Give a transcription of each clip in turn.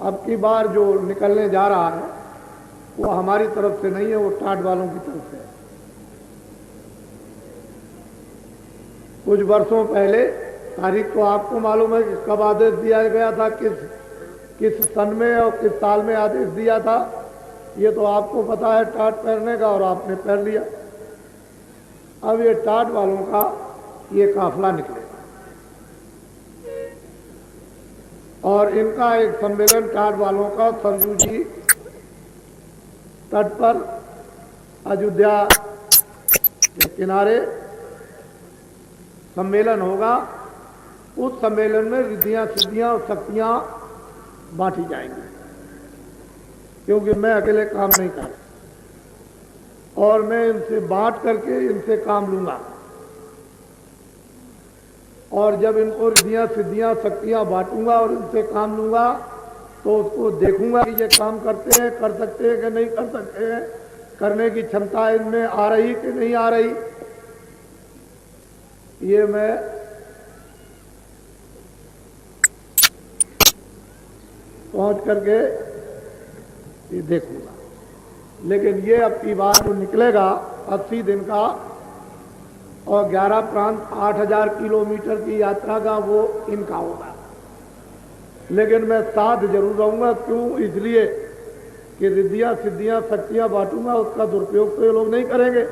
अब की बार जो निकलने जा रहा है वो हमारी तरफ से नहीं है, वो टाट वालों की तरफ से है। कुछ वर्षों पहले, तारीख तो आपको मालूम है कि कब आदेश दिया गया था, किस सन में और किस साल में आदेश दिया था, ये तो आपको पता है टाट पहनने का, और आपने पहन लिया। अब ये टाट वालों का ये काफिला निकलेगा और इनका एक सम्मेलन टाट वालों का सरयू जी तट पर अयोध्या के किनारे सम्मेलन होगा। उस सम्मेलन में रिद्धियां सिद्धियां और शक्तियां बांटी जाएंगी, क्योंकि मैं अकेले काम नहीं कर और मैं इनसे बांट करके इनसे काम लूंगा। और जब इनको रिद्धियां सिद्धियां शक्तियां बांटूंगा और इनसे काम लूंगा तो उसको देखूंगा कि ये काम करते हैं, कर सकते हैं कि नहीं कर सकते हैं, करने की क्षमता इनमें आ रही कि नहीं आ रही, ये मैं पहुंच करके ये देखूंगा। लेकिन ये अब की बार जो निकलेगा 80 दिन का और 11 प्रांत 8000 किलोमीटर की यात्रा का, वो इनका होगा। लेकिन मैं साथ जरूर रहूंगा। क्यों? इसलिए कि रिद्धियां सिद्धियां शक्तियां बांटूंगा, उसका दुरुपयोग तो ये लोग नहीं करेंगे।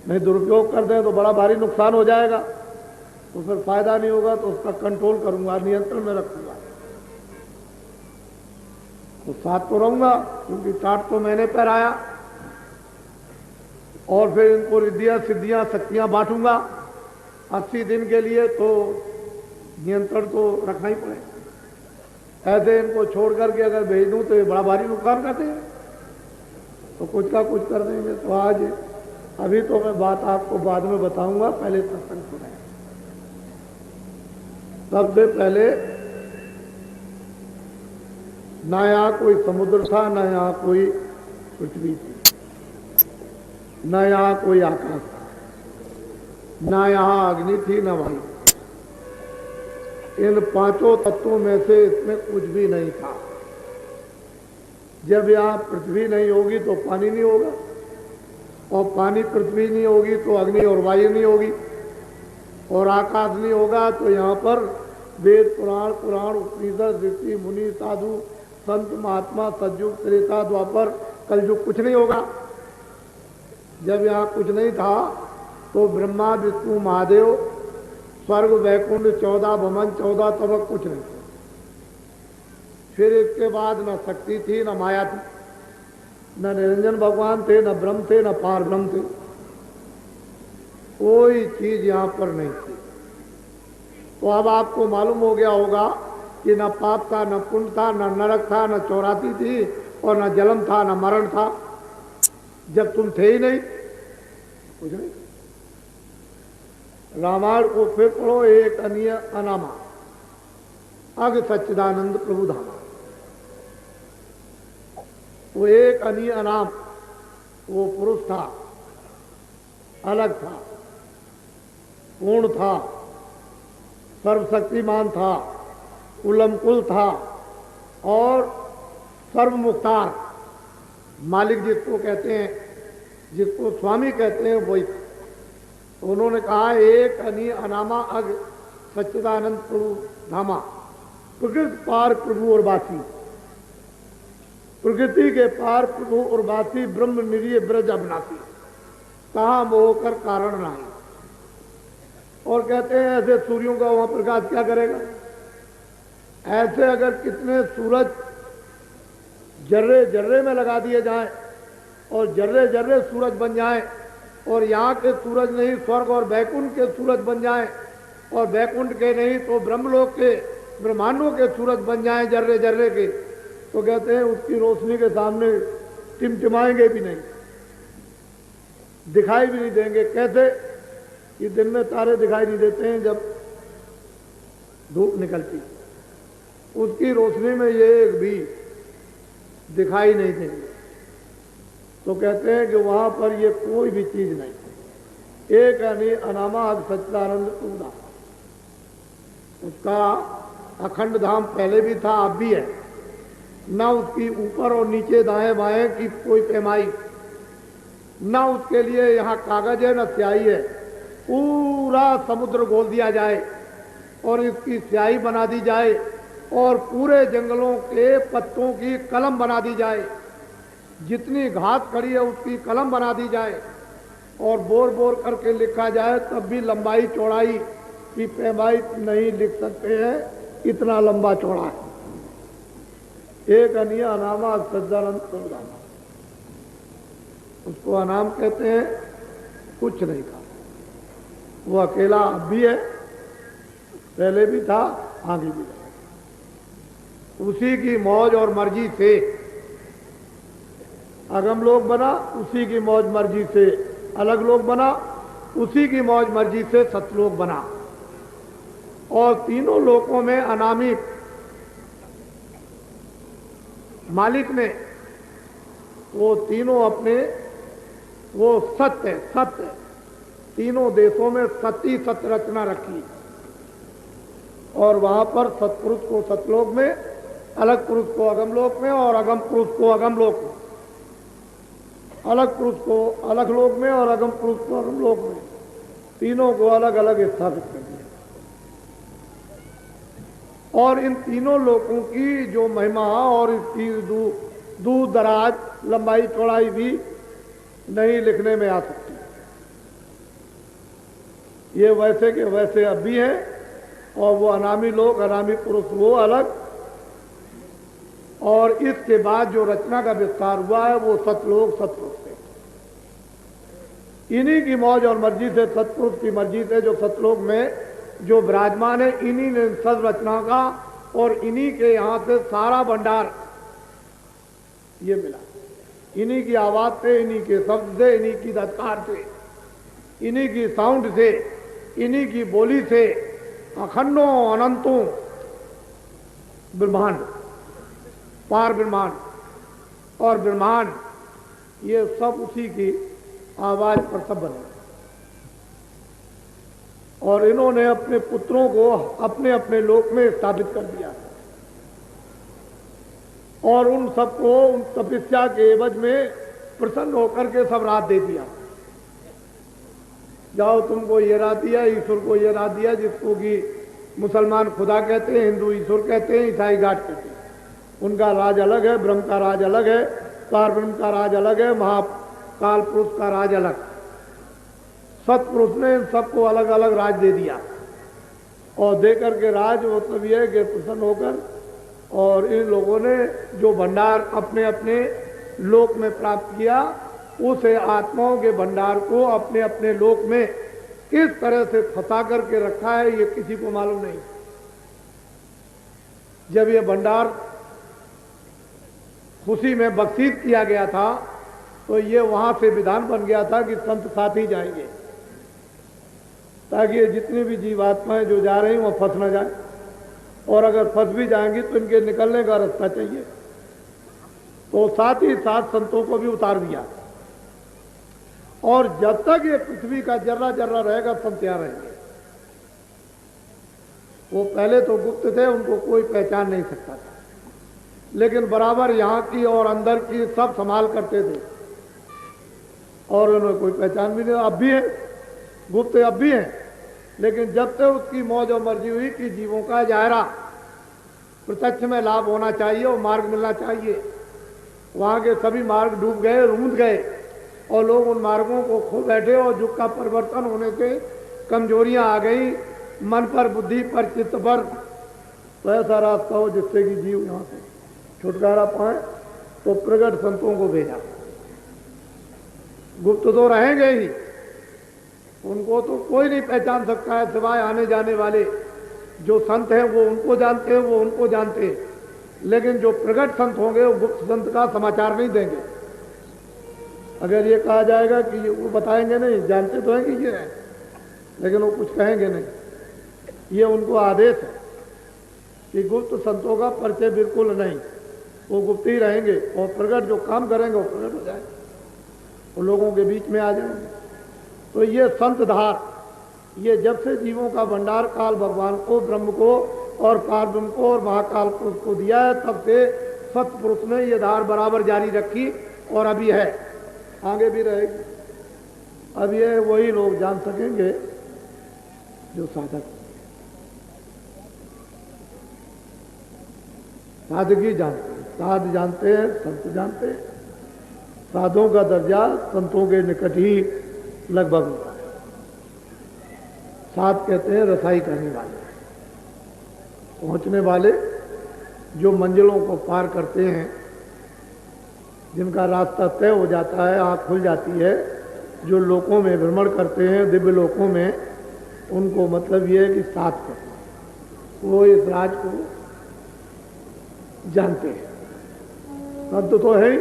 नहीं दुरुपयोग कर दें तो बड़ा भारी नुकसान हो जाएगा, तो फिर फायदा नहीं होगा, तो उसका कंट्रोल करूंगा, नियंत्रण में रखूंगा। तो साथ तो रहूंगा, क्योंकि टाट तो मैंने पहराया। और फिर इनको रिद्धियां सिद्धियां शक्तियां बांटूंगा 80 दिन के लिए, तो नियंत्रण तो रखना ही पड़ेगा। ऐसे इनको छोड़ करके अगर भेज दूं तो ये बड़ा भारी नुकसान करते हैं, तो कुछ का कुछ कर देंगे। तो आज अभी तो मैं बात आपको बाद में बताऊंगा, पहले सत्संग सुने। सबसे पहले ना यहाँ कोई समुद्र था, ना यहाँ कोई पृथ्वी थी, ना यहाँ कोई आकाश था, ना यहाँ अग्नि थी, ना वायु। इन पांचों तत्वों में से इसमें कुछ भी नहीं था। जब यहाँ पृथ्वी नहीं होगी तो पानी नहीं होगा, और पानी पृथ्वी नहीं होगी तो अग्नि और वायु नहीं होगी, और आकाश नहीं होगा तो यहाँ पर वेद पुराण उपनिषद ऋषि मुनि साधु संत महात्मा सतयुग त्रेता द्वापर कलयुग कुछ नहीं होगा। जब यहाँ कुछ नहीं था तो ब्रह्मा विष्णु महादेव स्वर्ग वैकुंठ 14 भवन 14 तबक कुछ नहीं था। फिर इसके बाद न शक्ति थी, न माया थी, न निरंजन भगवान थे, न ब्रह्म थे, न पार ब्रह्म थे। कोई चीज यहाँ पर नहीं थी। तो अब आपको मालूम हो गया होगा कि न पाप था, न पुण्य था, न नरक था, न चौराती थी, और न जन्म था, न मरण था। जब तुम थे ही नहीं, कुछ नहीं। रामायण को फिर पढ़ो, एक अनिय अनामा अग सच्चिदानंद प्रभु धामा। वो एक अनिय अनाम, वो पुरुष था, अलग था, पूर्ण था, सर्वशक्तिमान था, उलमकुल था, और सर्वमुख्तार मालिक जिसको कहते हैं, जिसको स्वामी कहते हैं, वही था। तो उन्होंने कहा एक अनी अनामा अग सच्चिदानंद प्रभु धामा, प्रकृति पार प्रभु और बासी। प्रकृति के पार प्रभु और बासी, ब्रह्म निरीय ब्रज अविनाशी, कहाँ मोह कर कारण नहीं। और कहते हैं ऐसे सूर्यों का वहां प्रकाश क्या करेगा। ऐसे अगर कितने सूरज जर्रे जर्रे में लगा दिए जाएं और जर्रे जर्रे सूरज बन जाएं, और यहाँ के सूरज नहीं स्वर्ग और वैकुंठ के सूरज बन जाएं, और वैकुंठ के नहीं तो ब्रह्मलोक के ब्रह्मांडों के सूरज बन जाएं जर्रे जर्रे के, तो कहते हैं उसकी रोशनी के सामने टिमटिमाएंगे भी नहीं, दिखाई भी नहीं देंगे। कैसे कि दिन में तारे दिखाई नहीं देते हैं जब धूप निकलती, उसकी रोशनी में ये एक भी दिखाई नहीं देंगे। तो कहते हैं कि वहां पर ये कोई भी चीज नहीं। एक अनामा सच्चिदानंद उदा, उसका अखंड धाम पहले भी था, अब भी है। न उसकी ऊपर और नीचे दाएं बाएं की कोई पैमाई, न उसके लिए यहाँ कागज है न स्याही है। पूरा समुद्र गोल दिया जाए और इसकी स्याही बना दी जाए और पूरे जंगलों के पत्तों की कलम बना दी जाए, जितनी घास खड़ी है उसकी कलम बना दी जाए और बोर बोर करके लिखा जाए, तब भी लंबाई चौड़ाई की पैमाई नहीं लिख सकते हैं, इतना लंबा चौड़ा है। एक अनिया अनामा सज्जानंद सुरदामा, उसको अनाम कहते हैं, कुछ नहीं कहा। वो अकेला अब भी है, पहले भी था, आगे भी रहेगा। उसी की मौज और मर्जी से अगम लोक बना, उसी की मौज मर्जी से अलग लोक बना, उसी की मौज मर्जी से सतलोक बना। और तीनों लोकों में अनामी मालिक ने वो तीनों अपने, वो सत्य सत्य, तीनों देशों में सती सत्य रचना रखी और वहां पर सत्पुरुष को सतलोक में, अलग पुरुष को अगमलोक में और अगम पुरुष को अगमलोक में, अलग पुरुष को अलग लोक में और अगम पुरुष को अगम लोक में, तीनों को अलग अलग स्थापित कर दिया। और इन तीनों लोकों की जो महिमा और इसकी दूर दराज लंबाई चौड़ाई भी नहीं लिखने में आ सकती। ये वैसे के वैसे अब भी हैं और वो अनामी लोग, अनामी पुरुष वो अलग। और इसके बाद जो रचना का विस्तार हुआ है वो सतलोक सतपुरुष से, इन्हीं की मौज और मर्जी से, सतपुरुष की मर्जी से जो सतलोक में जो विराजमान है, इन्हीं ने सब रचना का और इन्हीं के यहां से सारा भंडार ये मिला। इन्हीं की आवाज से, इन्हीं के शब्द से, इन्हीं की धत्कार से, इन्हीं की साउंड से, इन्हीं की बोली से अखंडों अनंतों ब्रह्मांड, पार ब्रह्मांड और ब्रह्मांड, ये सब उसी की आवाज पर सब बने। और इन्होंने अपने पुत्रों को अपने अपने लोक में स्थापित कर दिया और उन सबको उन तपस्या के एवज में प्रसन्न होकर के सब रात दे दिया। जाओ, तुमको ये रात दिया, ईश्वर को ये रात दिया, जिसको कि मुसलमान खुदा कहते हैं, हिंदू ईश्वर कहते हैं, ईसाई गाट कहते हैं। उनका राज अलग है, ब्रह्म का राज अलग है, पार ब्रह्म का राज अलग है, महाकाल पुरुष का राज अलग। सतपुरुष ने इन सबको अलग अलग राज दे दिया और दे करके राज मतलब यह है कि प्रसन्न होकर, और इन लोगों ने जो भंडार अपने अपने लोक में प्राप्त किया, उस आत्माओं के भंडार को अपने अपने लोक में किस तरह से फंसा करके रखा है ये किसी को मालूम नहीं। जब ये भंडार खुशी में बख्शीश किया गया था तो ये वहां से विधान बन गया था कि संत साथ ही जाएंगे, ताकि ये जितनी भी जीवात्माएं जो जा रही वो फंस न जाए, और अगर फंस भी जाएंगी तो इनके निकलने का रास्ता चाहिए। तो साथ ही साथ संतों को भी उतार दिया और जब तक ये पृथ्वी का जर्रा जर्रा रहेगा संत यहाँ रहेंगे। वो पहले तो गुप्त थे, उनको कोई पहचान नहीं सकता था, लेकिन बराबर यहाँ की और अंदर की सब संभाल करते थे और उन्हें कोई पहचान भी नहीं। अब भी है गुप्त, अब भी है, लेकिन जब तक उसकी मौज और मर्जी हुई कि जीवों का जायरा प्रत्यक्ष में लाभ होना चाहिए और मार्ग मिलना चाहिए, वहाँ के सभी मार्ग डूब गए, रूंध गए और लोग उन मार्गों को खो बैठे और युग का परिवर्तन होने से कमजोरियां आ गई मन पर, बुद्धि पर, चित्त पर। तो ऐसा रास्ता हो जिससे कि जीव यहाँ से छुटकारा पाए, तो प्रगट संतों को भेजा। गुप्त तो रहेंगे ही, उनको तो कोई नहीं पहचान सकता है सिवाय आने जाने वाले जो संत हैं, वो उनको जानते हैं, वो उनको जानते हैं, लेकिन जो प्रगट संत होंगे वो गुप्त संत का समाचार नहीं देंगे। अगर ये कहा जाएगा कि वो बताएंगे नहीं, जानते तो हैं कि ये है, लेकिन वो कुछ कहेंगे नहीं। ये उनको आदेश है कि गुप्त संतों का परिचय बिल्कुल नहीं, वो गुप्त ही रहेंगे और प्रगट जो काम करेंगे वो प्रगट हो जाएंगे, वो लोगों के बीच में आ जाएंगे। तो ये संत धार, ये जब से जीवों का भंडार काल भगवान को, ब्रह्म को और पारब्रह्म को और महाकाल पुरुष को दिया है। तब से सतपुरुष ने ये धार बराबर जारी रखी और अभी है, आगे भी रहेगी। अब ये वही लोग जान सकेंगे जो साधक, साधकी जानते हैं, साध जानते हैं, संत जानते हैं। साधुओं का दर्जा संतों के निकट ही लगभग होता है। साध कहते हैं रसाई करने वाले, पहुंचने वाले, जो मंजिलों को पार करते हैं, जिनका रास्ता तय हो जाता है, आँख खुल जाती है, जो लोकों में भ्रमण करते हैं, दिव्य लोकों में, उनको मतलब ये है कि साध करते हैं, वो इस राज को जानते हैं। संत तो है ही,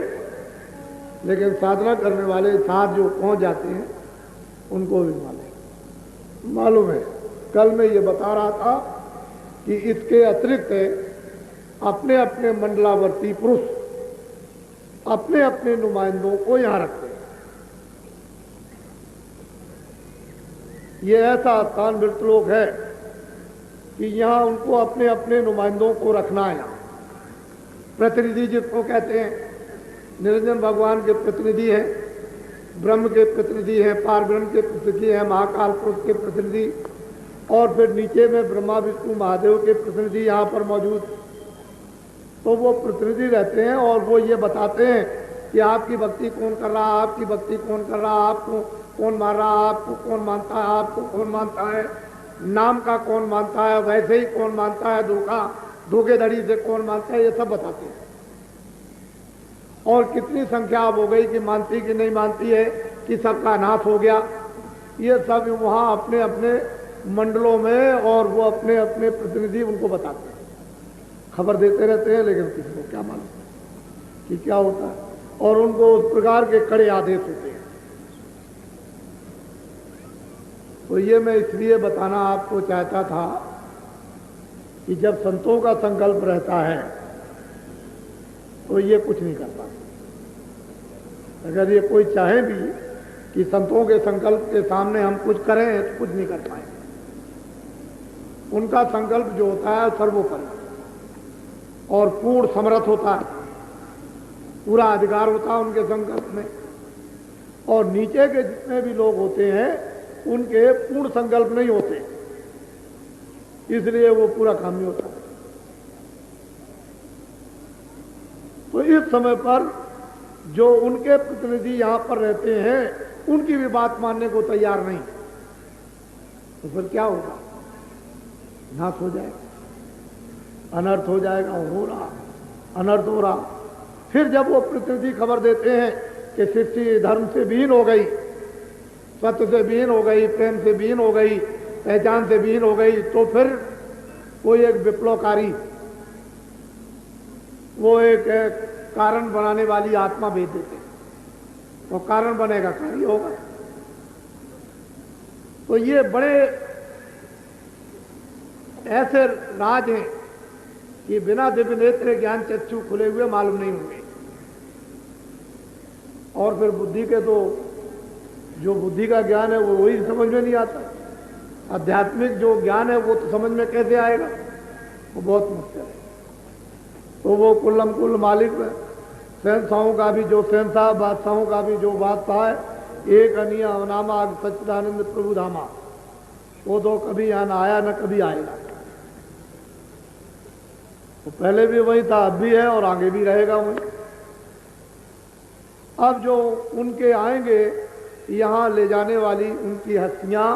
लेकिन साधना करने वाले साध जो पहुंच जाते हैं उनको भी मालूम है। कल मैं ये बता रहा था कि इसके अतिरिक्त अपने अपने मंडलावर्ती पुरुष अपने अपने नुमाइंदों को यहां रखते हैं। ये ऐसा स्थान मृतलोक है कि यहां उनको अपने अपने नुमाइंदों को रखना है। यहाँ प्रतिनिधि जिसको कहते हैं, निरंजन भगवान के प्रतिनिधि हैं, ब्रह्म के प्रतिनिधि हैं, पार ब्रह्म के प्रतिनिधि हैं, महाकाल पुरुष के प्रतिनिधि, और फिर नीचे में ब्रह्मा विष्णु महादेव के प्रतिनिधि यहाँ पर मौजूद। तो वो प्रतिनिधि रहते हैं और वो ये बताते हैं कि आपकी भक्ति कौन कर रहा है, आपकी भक्ति कौन कर रहा है, आपको कौन मार रहा है, आपको कौन मानता है, आपको कौन मानता है, नाम का कौन मानता है, वैसे ही कौन मानता है, धोखेधड़ी से कौन मानता है, ये सब बताते हैं। और कितनी संख्या अब हो गई कि मानती कि नहीं मानती है, कि सबका नाश हो गया, ये सब वहाँ अपने अपने मंडलों में, और वो अपने अपने प्रतिनिधि उनको बताते हैं, खबर देते रहते हैं, लेकिन किसी को क्या मालूम कि क्या होता है। और उनको उस प्रकार के कड़े आदेश होते हैं। तो ये मैं इसलिए बताना आपको चाहता था कि जब संतों का संकल्प रहता है तो ये कुछ नहीं कर पाते। अगर ये कोई चाहे भी कि संतों के संकल्प के सामने हम कुछ करें तो कुछ नहीं कर पाएंगे। उनका संकल्प जो होता है सर्वोपरि और पूर्ण समर्थ होता है, पूरा अधिकार होता है उनके संकल्प में। और नीचे के जितने भी लोग होते हैं उनके पूर्ण संकल्प नहीं होते, इसलिए वो पूरा काम नहीं होता। तो इस समय पर जो उनके प्रतिनिधि यहां पर रहते हैं उनकी भी बात मानने को तैयार नहीं, तो फिर क्या होगा? नाश हो जाएगा, अनर्थ हो जाएगा, हो रहा अनर्थ हो रहा। फिर जब वो प्रतिनिधि खबर देते हैं कि सृष्टि धर्म से विहीन हो गई, सत्य से विहीन हो गई, प्रेम से विहीन हो गई, पहचान से विहीन हो गई, तो फिर कोई एक विप्लवकारी, वो एक कारण बनाने वाली आत्मा भेज देते, वो कारण बनेगा, कार्य होगा। तो ये बड़े ऐसे राज हैं कि बिना दिव्य नेत्र ज्ञान चक्षु खुले हुए मालूम नहीं होंगे। और फिर बुद्धि के तो जो बुद्धि का ज्ञान है वो वही समझ में नहीं आता। आध्यात्मिक जो ज्ञान है वो तो समझ में कैसे आएगा, वो बहुत मुश्किल है। तो वो कुल्लम कुल मालिक है, शहंशाहों का भी जो शहंशाह, बादशाहों का भी जो बादशाह है, एक अनिया अवनामा सच्चिदानंद प्रभु धामा, वो तो कभी यहाँ न आया न कभी आएगा। तो पहले भी वही था, अब भी है और आगे भी रहेगा वही। अब जो उनके आएंगे यहाँ ले जाने वाली उनकी हस्तियाँ,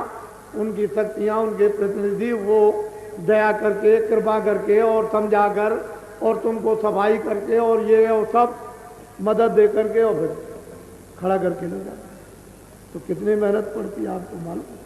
उनकी शक्तियाँ, उनके प्रतिनिधि, वो दया करके, कृपा करके और समझा कर और तुमको सफाई करके और ये और सब मदद दे करके और फिर खड़ा करके ले जाते। तो कितनी मेहनत पड़ती है आपको मालूम है।